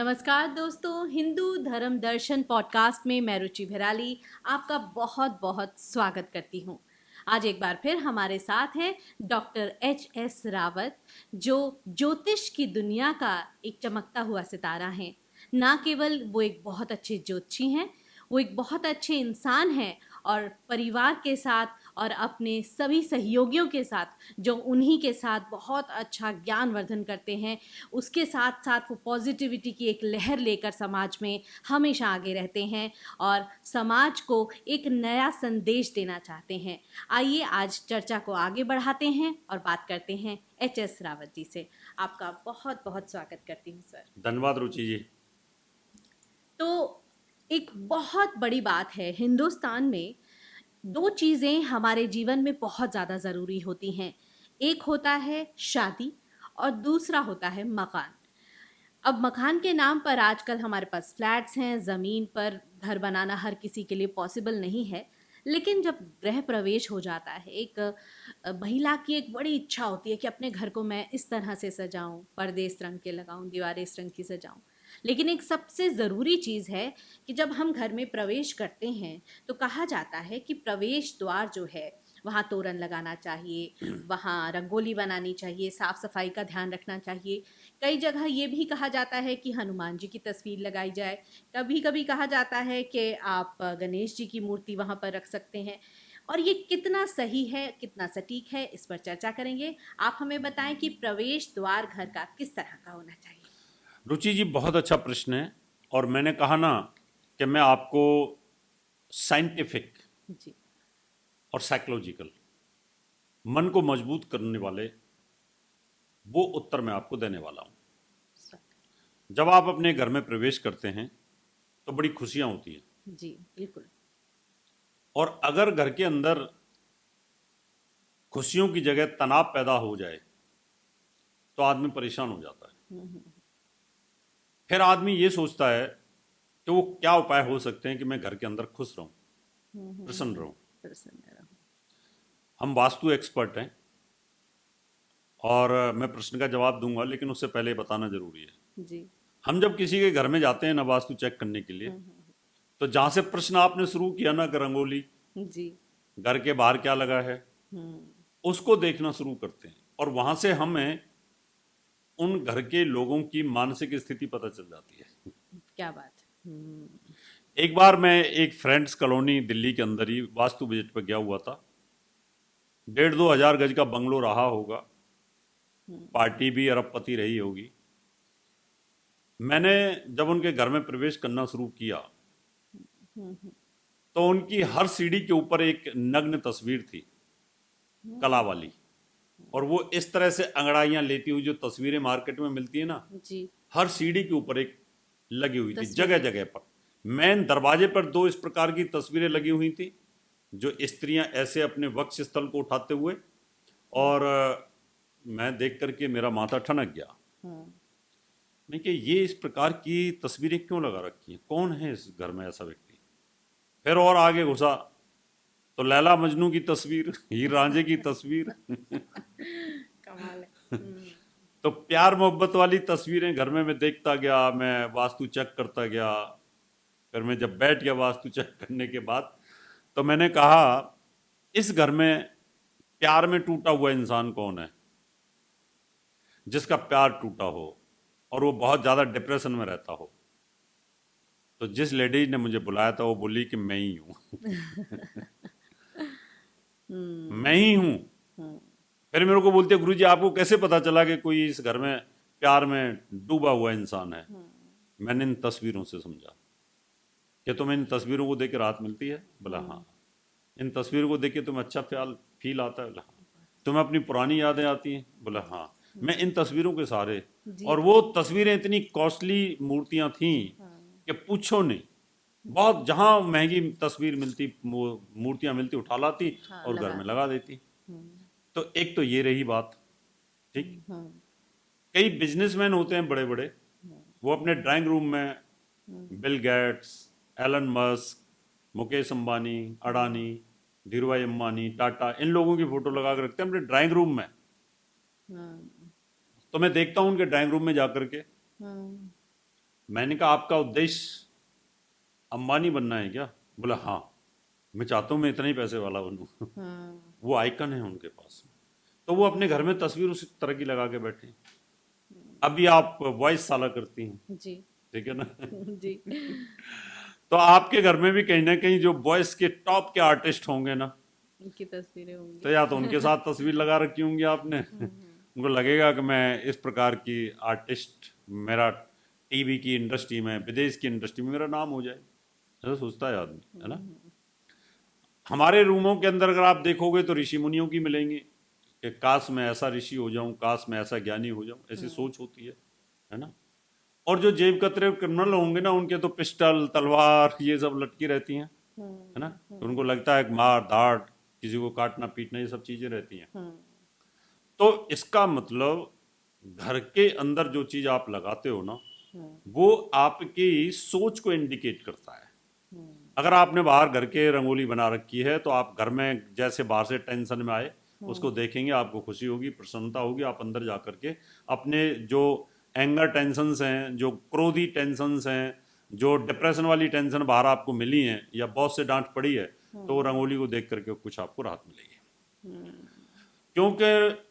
नमस्कार दोस्तों, हिंदू धर्म दर्शन पॉडकास्ट में मैं रुचि भिराली आपका बहुत बहुत स्वागत करती हूँ। आज एक बार फिर हमारे साथ हैं डॉक्टर एच रावत, जो ज्योतिष की दुनिया का एक चमकता हुआ सितारा हैं। ना केवल वो एक बहुत अच्छे ज्योतिषी हैं, वो एक बहुत अच्छे इंसान हैं और परिवार के साथ और अपने सभी सहयोगियों के साथ जो उन्हीं के साथ बहुत अच्छा ज्ञानवर्धन करते हैं, उसके साथ साथ वो पॉजिटिविटी की एक लहर लेकर समाज में हमेशा आगे रहते हैं और समाज को एक नया संदेश देना चाहते हैं। आइए आज चर्चा को आगे बढ़ाते हैं और बात करते हैं एच रावत जी से। आपका बहुत बहुत स्वागत करती हूँ सर। धन्यवाद रुचि जी। तो एक बहुत बड़ी बात है, हिंदुस्तान में दो चीज़ें हमारे जीवन में बहुत ज़्यादा ज़रूरी होती हैं। एक होता है शादी और दूसरा होता है मकान। अब मकान के नाम पर आजकल हमारे पास फ्लैट्स हैं, ज़मीन पर घर बनाना हर किसी के लिए पॉसिबल नहीं है। लेकिन जब गृह प्रवेश हो जाता है, एक महिला की एक बड़ी इच्छा होती है कि अपने घर को मैं इस तरह से सजाऊं, पर्दे इस रंग के लगाऊं, दीवारें इस रंग की सजाऊं। लेकिन एक सबसे ज़रूरी चीज़ है कि जब हम घर में प्रवेश करते हैं तो कहा जाता है कि प्रवेश द्वार जो है वहाँ तोरण लगाना चाहिए, वहाँ रंगोली बनानी चाहिए, साफ सफाई का ध्यान रखना चाहिए। कई जगह ये भी कहा जाता है कि हनुमान जी की तस्वीर लगाई जाए। कभी कभी कहा जाता है कि आप गणेश जी की मूर्ति वहाँ पर रख सकते हैं। और ये कितना सही है, कितना सटीक है, इस पर चर्चा करेंगे। आप हमें बताएं कि प्रवेश द्वार घर का किस तरह का होना चाहिए। रुचि जी, बहुत अच्छा प्रश्न है। और मैंने कहा ना कि मैं आपको साइंटिफिक जी। और साइकोलॉजिकल, मन को मजबूत करने वाले वो उत्तर मैं आपको देने वाला हूँ। जब आप अपने घर में प्रवेश करते हैं तो बड़ी खुशियाँ होती हैं। जी बिल्कुल। और अगर घर के अंदर खुशियों की जगह तनाव पैदा हो जाए तो आदमी परेशान हो जाता है। फिर आदमी ये सोचता है कि वो क्या उपाय हो सकते हैं कि मैं घर के अंदर खुश रहूं, प्रसन्न रहूं। प्रसन्न रहो। हम वास्तु एक्सपर्ट हैं और मैं प्रश्न का जवाब दूंगा, लेकिन उससे पहले बताना जरूरी है। जी। हम जब किसी के घर में जाते हैं ना वास्तु चेक करने के लिए, तो जहां से प्रश्न आपने शुरू किया ना कि रंगोली, जी। घर के बाहर क्या लगा है, हम्म। उसको देखना शुरू करते हैं। और वहां से हमें उन घर के लोगों की मानसिक स्थिति पता चल जाती है। क्या बात है। एक बार मैं एक फ्रेंड्स कॉलोनी दिल्ली के अंदर ही वास्तु विजिट पर गया हुआ था। 1,500-2,000 गज का बंगलो रहा होगा, पार्टी भी अरबपति रही होगी। मैंने जब उनके घर में प्रवेश करना शुरू किया तो उनकी हर सीढ़ी के ऊपर एक नग्न तस्वीर थी, कला वाली। और वो इस तरह से अंगड़ाइयां लेती हुई जो तस्वीरें मार्केट में मिलती है ना, जी। हर सीढ़ी के ऊपर एक लगी हुई थी, जगह तस्वीरें। जगह पर। मेन दरवाजे पर दो इस प्रकार की तस्वीरें लगी हुई थी, जो स्त्रियां ऐसे अपने वक्ष स्थल को उठाते हुए। और मैं देख करके मेरा माथा ठनक गया। मैं कि ये इस प्रकार की तस्वीरें क्यों लगा रखी हैं, कौन है इस घर में ऐसा व्यक्ति। फिर और आगे घुसा तो लैला मजनू की तस्वीर, हीर रांझे की तस्वीर। कमाल है। तो प्यार मोहब्बत वाली तस्वीरें घर में मैं देखता गया, मैं वास्तु चेक करता गया। फिर मैं जब बैठ गया वास्तु चेक करने के बाद, तो मैंने कहा इस घर में प्यार में टूटा हुआ इंसान कौन है, जिसका प्यार टूटा हो और वो बहुत ज़्यादा डिप्रेशन में रहता हो। तो जिस लेडीज ने मुझे बुलाया था वो बोली कि मैं ही हूँ। मैं ही हूँ। फिर मेरे को बोलते गुरु जी आपको कैसे पता चला कि कोई इस घर में प्यार में डूबा हुआ इंसान है। मैंने इन तस्वीरों से समझा कि तुम्हें इन तस्वीरों को देख के राहत मिलती है। बोला हाँ। इन तस्वीरों को देख के तुम्हें अच्छा फील आता है। बोला हाँ। तुम्हें अपनी पुरानी यादें आती हैं। बोला हाँ। मैं इन तस्वीरों के सहारे, जी। और वो तस्वीरें इतनी कॉस्टली मूर्तियां थीं कि पूछो नहीं। बहुत जहां महंगी तस्वीर मिलती, मूर्तियां मिलती, उठा लाती हाँ, और घर लगा में दे। लगा देती। तो एक तो ये रही बात। ठीक। हम्म। कई बिजनेसमैन होते हैं बड़े बड़े, वो अपने ड्राइंग रूम में Bill Gates, Elon Musk, Mukesh Ambani, Adani, Dhirubhai Ambani, Tata, इन लोगों की फोटो लगा कर रखते हैं अपने ड्राइंग रूम में। तो मैं देखता हूं उनके ड्राइंग रूम में जाकर के, मैंने कहा आपका उद्देश्य अंबानी बनना है क्या? बोला हाँ, मैं चाहता हूँ मैं इतना ही पैसे वाला बनूँ। वो आइकन है उनके पास। तो वो अपने घर में तस्वीर उसी तरह की लगा के बैठे हैं। अभी आप वॉइस साला करती हैं, जी। ठीक है ना? जी। तो आपके घर में भी कहीं ना कहीं जो वॉइस के टॉप के आर्टिस्ट होंगे ना, उनकी तस्वीरें होंगी। तो या तो उनके साथ तस्वीर लगा रखी होंगी आपने। उनको लगेगा कि मैं इस प्रकार की आर्टिस्ट, मेरा टीवी की इंडस्ट्री में, विदेश की इंडस्ट्री में मेरा नाम हो जाए, ऐसा सोचता है आदमी, है ना? हमारे रूमों के अंदर अगर आप देखोगे तो ऋषि मुनियों की मिलेंगी कि काश मैं ऐसा ऋषि हो जाऊं, काश मैं ऐसा ज्ञानी हो जाऊं, ऐसी सोच होती है ना? और जो जेब कतरे क्रिमिनल होंगे ना, उनके तो पिस्टल, तलवार ये सब लटकी रहती हैं, है ना? तो उनको लगता है कि मार धाड़, किसी को काटना पीटना, ये सब चीजें रहती हैं। तो इसका मतलब घर के अंदर जो चीज आप लगाते हो ना, वो आपकी सोच को इंडिकेट करता है। अगर आपने बाहर घर के रंगोली बना रखी है, तो आप घर में जैसे बाहर से टेंशन में आए, उसको देखेंगे, आपको खुशी होगी, प्रसन्नता होगी, आप अंदर जा करके अपने जो एंगर टेंशन्स हैं, जो क्रोधी टेंशन्स हैं, जो डिप्रेशन वाली टेंशन बाहर आपको मिली हैं, या बॉस से डांट पड़ी है, तो वो रंगोली को देख करके कुछ आपको राहत मिलेगी। क्योंकि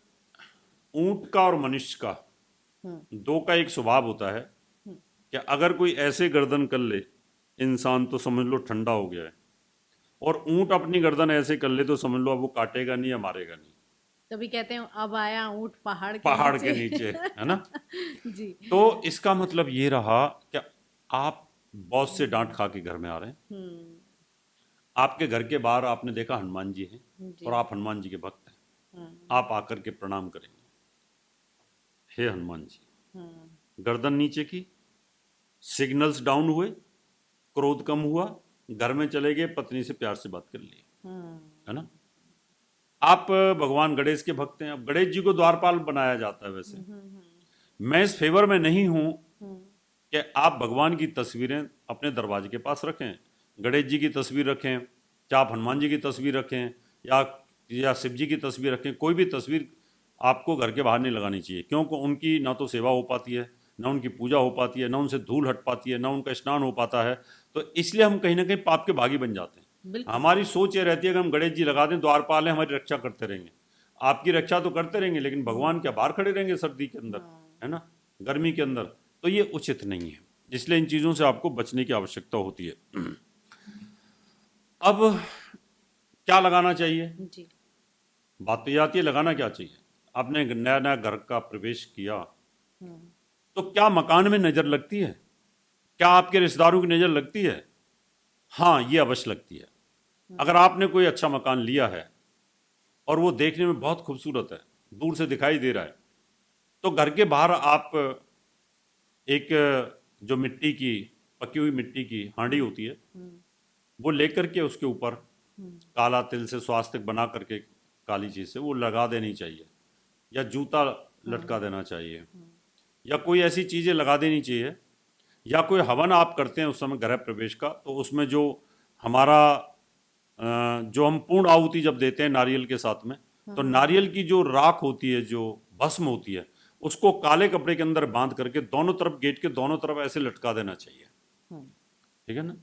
ऊंट का और मनुष्य का दो का एक स्वभाव होता है कि अगर कोई ऐसे गर्दन कर ले इंसान, तो समझ लो ठंडा हो गया है, और ऊंट अपनी गर्दन ऐसे कर ले तो समझ लो अब वो काटेगा नहीं या मारेगा नहीं। तभी कहते हैं अब आया ऊंट पहाड़ के पहाड़ के नीचे। नीचे, है ना? जी। तो इसका मतलब ये रहा कि आप बॉस से डांट खा के घर में आ रहे हैं, आपके घर के बाहर आपने देखा हनुमान जी हैं, जी। और आप हनुमान जी के भक्त हैं, आप आकर के प्रणाम करेंगे, हे हनुमान जी, गर्दन नीचे की, सिग्नल्स डाउन हुए, क्रोध कम हुआ, घर में चले गए, पत्नी से प्यार से बात कर ली, है ना? आप भगवान गणेश के भक्त हैं, अब गणेश जी को द्वारपाल बनाया जाता है। वैसे मैं इस फेवर में नहीं हूं कि आप भगवान की तस्वीरें अपने दरवाजे के पास रखें, गणेश जी की तस्वीर रखें, चाहे आप हनुमान जी की तस्वीर रखें, या शिव जी की तस्वीर रखें, कोई भी तस्वीर आपको घर के बाहर नहीं लगानी चाहिए, क्योंकि उनकी ना तो सेवा हो पाती है, ना उनकी पूजा हो पाती है, ना उनसे धूल हट पाती है, ना उनका स्नान हो पाता है। तो इसलिए हम कहीं ना कहीं पाप के भागी बन जाते हैं। बिल्कुल। हमारी सोच ये रहती है कि हम गणेश जी लगा दें, द्वारपाल हैं, हमारी रक्षा करते रहेंगे। आपकी रक्षा तो करते रहेंगे, लेकिन भगवान क्या बाहर खड़े रहेंगे सर्दी के अंदर, है ना, गर्मी के अंदर? तो ये उचित नहीं है, इसलिए इन चीज़ों से आपको बचने की आवश्यकता होती है। अब क्या लगाना चाहिए? जी। बात तो ये आती है लगाना क्या चाहिए। आपने नया नया घर का प्रवेश किया, तो क्या मकान में नज़र लगती है? क्या आपके रिश्तेदारों की नज़र लगती है? हाँ, ये अवश्य लगती है। अगर आपने कोई अच्छा मकान लिया है और वो देखने में बहुत खूबसूरत है, दूर से दिखाई दे रहा है, तो घर के बाहर आप एक जो मिट्टी की, पकी हुई मिट्टी की हांडी होती है, वो लेकर के उसके ऊपर काला तिल से स्वास्तिक बना करके, काली चीज़ से वो लगा देनी चाहिए, या जूता लटका देना चाहिए, या कोई ऐसी चीज़ें लगा देनी चाहिए, या कोई हवन आप करते हैं उस समय गृह प्रवेश का, तो उसमें जो हमारा जो हम पूर्ण आहुति जब देते हैं नारियल के साथ में, तो नारियल की जो राख होती है, जो भस्म होती है, उसको काले कपड़े के अंदर बांध करके दोनों तरफ, गेट के दोनों तरफ ऐसे लटका देना चाहिए, ठीक है ना?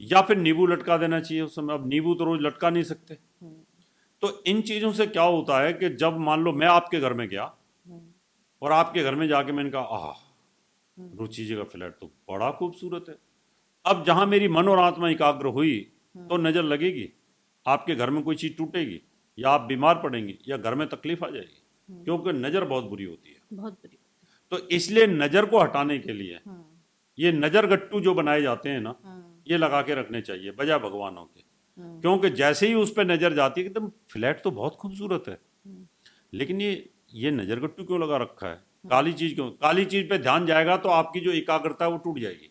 या फिर नींबू लटका देना चाहिए उस समय। अब नींबू तो रोज लटका नहीं सकते, तो इन चीज़ों से क्या होता है कि जब मान लो मैं आपके घर में गया और आपके घर में जाके मैंने कहा आह, रुचि जी का फ्लैट तो बड़ा खूबसूरत है, अब जहां मेरी मन और आत्मा एकाग्र हुई, तो नजर लगेगी, आपके घर में कोई चीज टूटेगी, या आप बीमार पड़ेंगे, या घर में तकलीफ आ जाएगी, क्योंकि नजर बहुत बुरी होती है। बहुत बुरी। तो इसलिए नजर को हटाने के लिए ये नजर गट्टू जो बनाए जाते हैं ना, ये लगा के रखने चाहिए बजाय भगवानों के। क्योंकि जैसे ही उस पर नजर जाती है, एकदम फ्लैट तो बहुत खूबसूरत है, लेकिन ये नजर गट्टू क्यों लगा रखा है, काली चीज क्यों? काली चीज पे ध्यान जाएगा तो आपकी जो एकाग्रता है वो टूट जाएगी,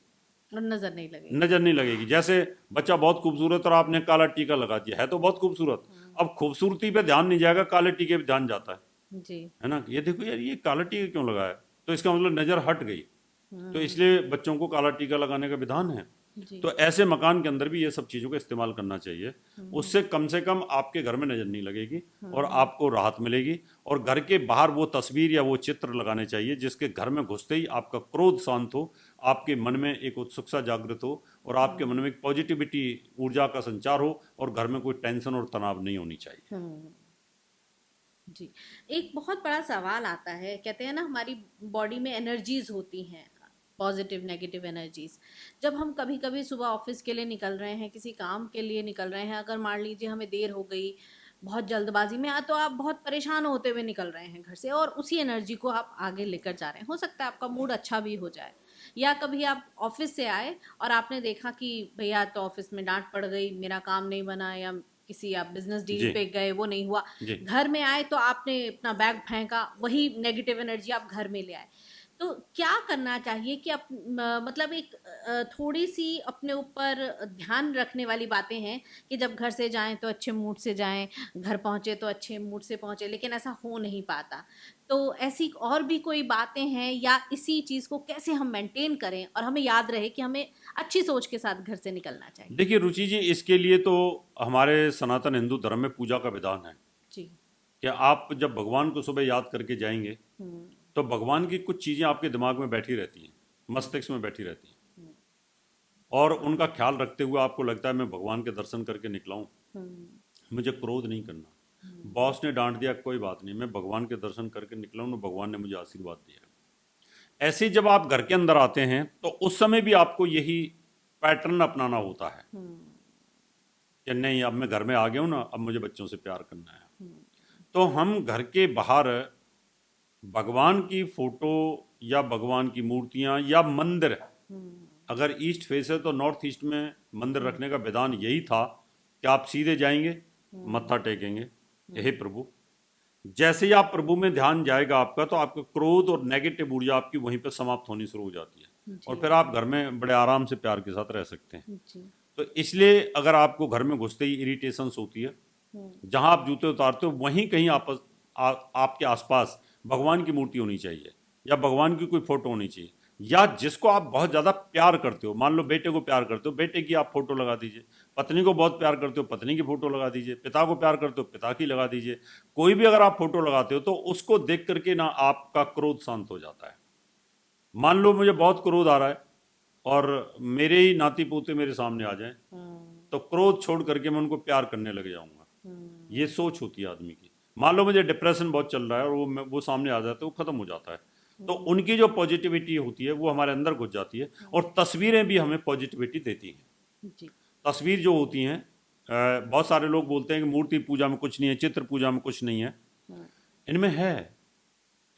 और नजर नहीं लगेगी। नजर नहीं लगेगी। जैसे बच्चा बहुत खूबसूरत और आपने काला टीका लगा दिया, है तो बहुत खूबसूरत, अब खूबसूरती पे ध्यान नहीं जाएगा, काले टीके पे ध्यान जाता जी। है ना? ये देखो यार, ये काला टीका क्यों लगाया, तो इसका मतलब नजर हट गई। तो इसलिए बच्चों को काला टीका लगाने का विधान है। जी। तो ऐसे मकान के अंदर भी ये सब चीज़ों का इस्तेमाल करना चाहिए। उससे कम से कम आपके घर में नज़र नहीं लगेगी और आपको राहत मिलेगी। और घर के बाहर वो तस्वीर या वो चित्र लगाने चाहिए जिसके घर में घुसते ही आपका क्रोध शांत हो, आपके मन में एक उत्सुकता जागृत हो और आपके मन में एक पॉजिटिविटी, ऊर्जा का संचार हो और घर में कोई टेंशन और तनाव नहीं होनी चाहिए। जी। एक बहुत बड़ा सवाल आता है, कहते हैं ना हमारी बॉडी में एनर्जीज होती हैं, पॉजिटिव नेगेटिव एनर्जीज। जब हम कभी कभी सुबह ऑफिस के लिए निकल रहे हैं, किसी काम के लिए निकल रहे हैं, अगर मान लीजिए हमें देर हो गई, बहुत जल्दबाजी में तो आप बहुत परेशान होते हुए निकल रहे हैं घर से और उसी एनर्जी को आप आगे लेकर जा रहे हैं, हो सकता है आपका मूड अच्छा भी हो जाए। या कभी आप ऑफिस से आए और आपने देखा कि भैया तो ऑफिस में डांट पड़ गई, मेरा काम नहीं बना, या किसी आप बिजनेस डील जी पे गए वो नहीं हुआ, जी। घर में आए तो आपने अपना बैग फेंका, वही नेगेटिव एनर्जी आप घर में ले आए। तो क्या करना चाहिए कि मतलब एक थोड़ी सी अपने ऊपर ध्यान रखने वाली बातें हैं कि जब घर से जाएं तो अच्छे मूड से जाएं, घर पहुंचे तो अच्छे मूड से पहुंचे, लेकिन ऐसा हो नहीं पाता। तो ऐसी और भी कोई बातें हैं, या इसी चीज़ को कैसे हम मेंटेन करें और हमें याद रहे कि हमें अच्छी सोच के साथ घर से निकलना चाहिए? देखिए रुचि जी, इसके लिए तो हमारे सनातन हिंदू धर्म में पूजा का विधान है जी। कि आप जब भगवान को सुबह याद करके जाएंगे तो भगवान की कुछ चीज़ें आपके दिमाग में बैठी रहती हैं, मस्तिष्क में बैठी रहती हैं, और उनका ख्याल रखते हुए आपको लगता है मैं भगवान के दर्शन करके निकला हूँ, मुझे क्रोध नहीं करना, बॉस ने डांट दिया कोई बात नहीं, मैं भगवान के दर्शन करके निकला हूँ, भगवान ने मुझे आशीर्वाद दिया। ऐसे जब आप घर के अंदर आते हैं तो उस समय भी आपको यही पैटर्न अपनाना होता है कि नहीं, अब मैं घर में आ गया हूँ ना, अब मुझे बच्चों से प्यार करना है। तो हम घर के बाहर भगवान की फोटो या भगवान की मूर्तियां या मंदिर, अगर ईस्ट फेस है तो नॉर्थ ईस्ट में मंदिर रखने का विधान यही था कि आप सीधे जाएंगे, मत्था टेकेंगे, हे प्रभु। जैसे ही आप प्रभु में ध्यान जाएगा आपका तो आपका क्रोध और नेगेटिव ऊर्जा आपकी वहीं पर समाप्त होनी शुरू हो जाती है और फिर आप घर में बड़े आराम से प्यार के साथ रह सकते हैं। जी। तो इसलिए अगर आपको घर में घुसते ही इरिटेशंस होती है, जहां आप जूते उतारते हो वहीं कहीं आपके आसपास भगवान की मूर्ति होनी चाहिए या भगवान की कोई फोटो होनी चाहिए, या जिसको आप बहुत ज़्यादा प्यार करते हो, मान लो बेटे को प्यार करते हो, बेटे की आप फोटो लगा दीजिए, पत्नी को बहुत प्यार करते हो, पत्नी की फोटो लगा दीजिए, पिता को प्यार करते हो, पिता की लगा दीजिए। कोई भी अगर आप फोटो लगाते हो तो उसको देख करके ना आपका क्रोध शांत हो जाता है। मान लो मुझे बहुत क्रोध आ रहा है और मेरे ही नाती पोते मेरे सामने आ जाएं तो क्रोध छोड़ करके मैं उनको प्यार करने लग जाऊंगा। ये सोच होती है आदमी की। मान लो मुझे डिप्रेशन बहुत चल रहा है और वो सामने आ जाता है, वो खत्म हो जाता है। तो उनकी जो पॉजिटिविटी होती है वो हमारे अंदर घुस जाती है और तस्वीरें भी हमें पॉजिटिविटी देती हैं। जी। तस्वीर जो होती हैं, बहुत सारे लोग बोलते हैं कि मूर्ति पूजा में कुछ नहीं है, चित्र पूजा में कुछ नहीं है। इनमें है,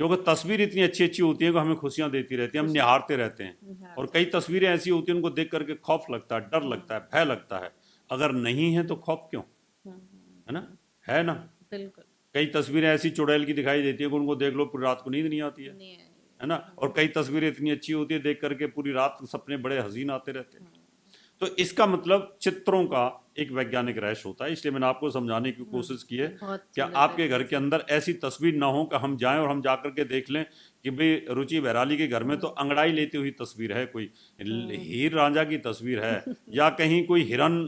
क्योंकि तस्वीर इतनी अच्छी अच्छी होती है कि हमें खुशियां देती रहती है, हम निहारते रहते हैं। और कई तस्वीरें ऐसी होती हैं उनको देख करके खौफ लगता है, डर लगता है, भय लगता है। अगर नहीं है तो खौफ क्यों, है ना? है ना? बिल्कुल। कई तस्वीरें ऐसी चुड़ैल की दिखाई देती है कि उनको देख लो पूरी रात को नींद नहीं आती है ना? और कई तस्वीरें इतनी अच्छी होती है देख करके पूरी रात सपने बड़े हसीन आते रहते हैं। तो इसका मतलब चित्रों का एक वैज्ञानिक रहस्य होता है। इसलिए मैंने आपको समझाने की कोशिश की है कि आपके घर के अंदर ऐसी तस्वीर ना हो कि हम जाएं और हम जाकर के देख लें कि भाई रुचि बहराली के घर में तो अंगड़ाई लेती हुई तस्वीर है, कोई हीर रांझा की तस्वीर है, या कहीं कोई हिरन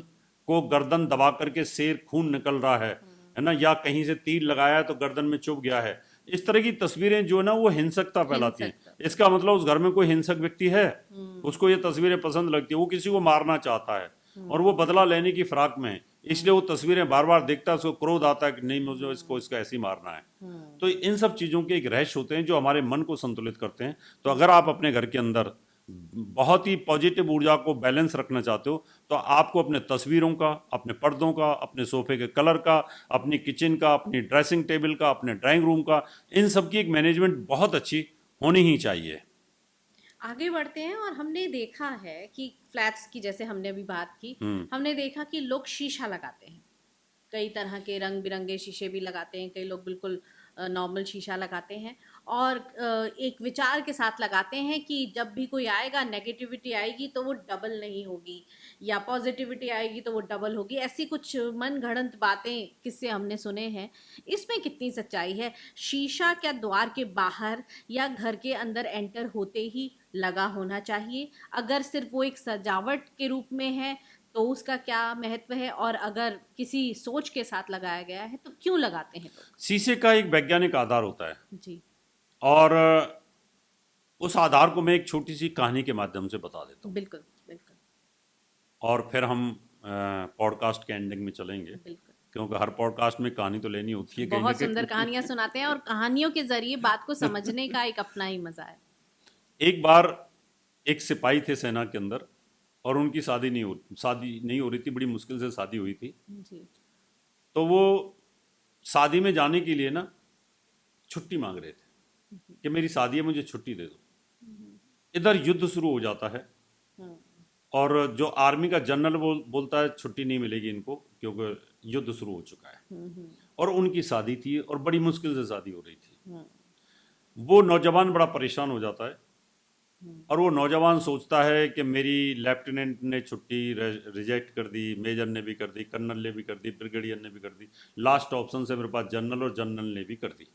को गर्दन दबा करके शेर खून निकल रहा है ना, या कहीं से तीर लगाया तो गर्दन में चुभ गया है। इस तरह की तस्वीरें जो है ना वो हिंसकता फैलाती हैं। इसका मतलब उस घर में कोई हिंसक व्यक्ति है, उसको ये तस्वीरें पसंद लगती है, वो किसी को मारना चाहता है और वो बदला लेने की फिराक में है, इसलिए वो तस्वीरें बार बार देखता है, उसको क्रोध आता है कि नहीं मुझे इसको इसका ऐसे ही मारना है। तो इन सब चीजों के एक रहस्य होते हैं जो हमारे मन को संतुलित करते हैं। तो अगर आप अपने घर के अंदर बहुत ही पॉजिटिव ऊर्जा को बैलेंस रखना चाहते हो तो आपको अपने तस्वीरों का, अपने पर्दों का, अपने सोफे के कलर का, अपनी किचन का, अपनी ड्रेसिंग टेबल का, अपने ड्राइंग रूम का, इन सब की एक मैनेजमेंट बहुत अच्छी होनी ही चाहिए। आगे बढ़ते हैं और हमने देखा है कि फ्लैट्स की, जैसे हमने अभी बात की, हमने देखा कि लोग शीशा लगाते हैं, कई तरह के रंग बिरंगे शीशे भी लगाते हैं, कई लोग बिल्कुल नॉर्मल शीशा लगाते हैं और एक विचार के साथ लगाते हैं कि जब भी कोई आएगा नेगेटिविटी आएगी तो वो डबल नहीं होगी या पॉजिटिविटी आएगी तो वो डबल होगी। ऐसी कुछ मन गढ़ंत बातें किससे हमने सुने हैं। इसमें कितनी सच्चाई है? शीशा क्या द्वार के बाहर या घर के अंदर एंटर होते ही लगा होना चाहिए? अगर सिर्फ वो एक सजावट के रूप में है तो उसका क्या महत्व है, और अगर किसी सोच के साथ लगाया गया है तो क्यों लगाते हैं लोग? शीशे का एक वैज्ञानिक आधार होता है जी। और उस आधार को मैं एक छोटी सी कहानी के माध्यम से बता देता हूँ बिल्कुल बिल्कुल और फिर हम पॉडकास्ट के एंडिंग में चलेंगे, बिल्कुल। क्योंकि हर पॉडकास्ट में कहानी तो लेनी होती है कहीं ना बहुत कहीं। सुंदर कहानियां सुनाते हैं और कहानियों के जरिए बात को समझने का एक अपना ही मजा है। एक बार एक सिपाही थे सेना के अंदर और उनकी शादी नहीं हो रही थी, बड़ी मुश्किल से शादी हुई थी। जी। तो वो शादी में जाने के लिए ना छुट्टी मांग रहे थे कि मेरी शादी है, मुझे छुट्टी दे दो। इधर युद्ध शुरू हो जाता है और जो आर्मी का जनरल बोलता है छुट्टी नहीं मिलेगी इनको क्योंकि युद्ध शुरू हो चुका है। और उनकी शादी थी और बड़ी मुश्किल से शादी हो रही थी। वो नौजवान बड़ा परेशान हो जाता है और वो नौजवान सोचता है कि मेरी लेफ्टिनेंट ने छुट्टी रिजेक्ट कर दी, मेजर ने भी कर दी, कर्नल ने भी कर दी, ब्रिगेडियर ने भी कर दी, लास्ट ऑप्शन से मेरे पास जनरल और जनरल ने भी कर दी।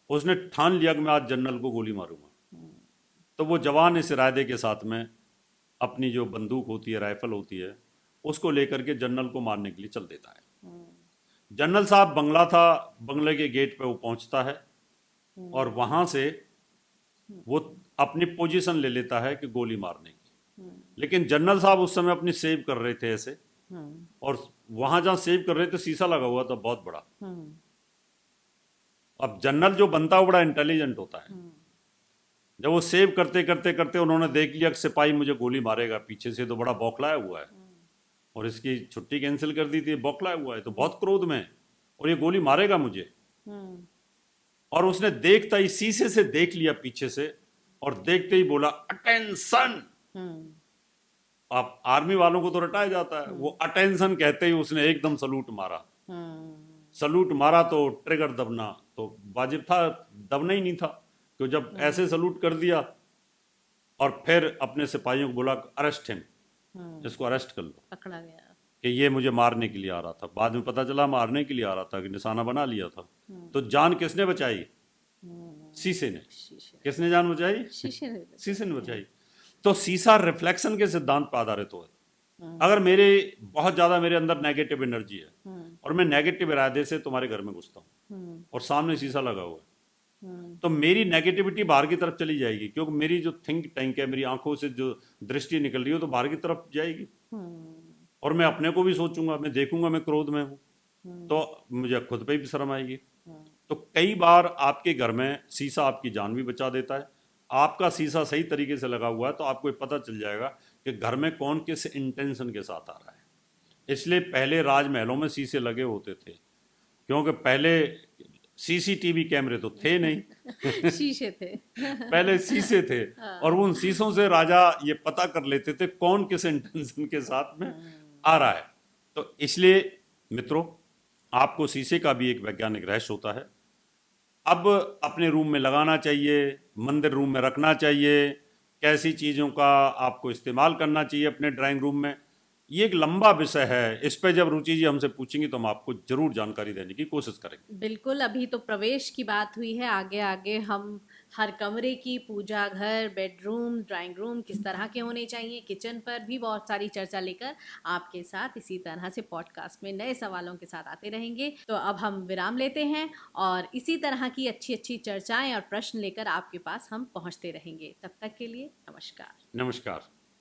उसने ठान लिया कि मैं आज जनरल को गोली मारूंगा। तो वो जवान इस इरादे के साथ में अपनी जो बंदूक होती है, राइफल होती है, उसको लेकर के जनरल को मारने के लिए चल देता है। जनरल साहब बंगला था, बंगले के गेट पे वो पहुंचता है और वहां से वो अपनी पोजीशन ले लेता है कि गोली मारने की। लेकिन जनरल साहब उस समय अपनी सेव कर रहे थे ऐसे, और वहां जहां सेव कर रहे थे शीशा लगा हुआ था बहुत बड़ा। अब जनरल जो बनता है वो बड़ा इंटेलिजेंट होता है। जब वो सेव करते करते करते उन्होंने देख लिया कि सिपाही मुझे गोली मारेगा पीछे से, तो बड़ा बौखलाया हुआ है और इसकी छुट्टी कैंसिल कर दी थी, बौखलाया हुआ है तो बहुत क्रोध में है और ये गोली मारेगा मुझे। और उसने देखता ही शीशे से देख लिया पीछे से और देखते ही बोला अटेंशन। आप आर्मी वालों को तो रटाया जाता है, वो अटेंशन कहते ही उसने एकदम सलूट मारा। सलूट मारा तो ट्रिगर दबना तो वाजिब था, दबना ही नहीं था। तो जब ऐसे सलूट कर दिया और फिर अपने सिपाहियों को बोला अरेस्ट हिम, इसको अरेस्ट कर लो। पकड़ा गया कि ये मुझे मारने के लिए आ रहा था। बाद में पता चला मारने के लिए आ रहा था, कि निशाना बना लिया था। तो जान किसने बचाई? शीशे ने। किसने जान बचाई? शीशे ने बचाई। तो शीशा रिफ्लेक्शन के सिद्धांत पर आधारित हो। अगर मेरे बहुत ज्यादा मेरे अंदर नेगेटिव एनर्जी है और मैं नेगेटिव इरादे से तुम्हारे घर में घुसता हूँ और सामने शीशा लगा हुआ है, तो मेरी नेगेटिविटी बाहर की तरफ चली जाएगी, क्योंकि मेरी जो थिंक टैंक है, मेरी आंखों से जो दृष्टि निकल रही हो तो बाहर की तरफ जाएगी। और मैं अपने को भी सोचूंगा, मैं देखूंगा मैं क्रोध में हूं, तो मुझे खुद पे भी शर्म आएगी। तो कई बार आपके घर में शीशा आपकी जान भी बचा देता है। आपका शीशा सही तरीके से लगा हुआ है तो आपको पता चल जाएगा कि घर में कौन किस इंटेंशन के साथ आ रहा है। इसलिए पहले राजमहलों में शीशे लगे होते थे, क्योंकि पहले सीसीटीवी कैमरे तो थे नहीं शीशे थे पहले शीशे थे और उन शीशों से राजा ये पता कर लेते थे कौन किस इंटेंशन के साथ में आ रहा है। तो इसलिए मित्रों, आपको शीशे का भी एक वैज्ञानिक रहस्य होता है। अब अपने रूम में लगाना चाहिए, मंदिर रूम में रखना चाहिए, कैसी चीज़ों का आपको इस्तेमाल करना चाहिए अपने ड्राइंग रूम में, ये एक लंबा विषय है। इस पे जब रुचि जी हमसे पूछेंगी तो हम आपको जरूर जानकारी देने की कोशिश करेंगे। बिल्कुल। अभी तो प्रवेश की बात हुई है, आगे आगे हम हर कमरे की, पूजा घर, बेडरूम, ड्राइंग रूम किस तरह के होने चाहिए, किचन पर भी बहुत सारी चर्चा लेकर आपके साथ इसी तरह से पॉडकास्ट में नए सवालों के साथ आते रहेंगे। तो अब हम विराम लेते हैं और इसी तरह की अच्छी अच्छी चर्चाएं और प्रश्न लेकर आपके पास हम पहुंचते रहेंगे। तब तक के लिए नमस्कार। नमस्कार।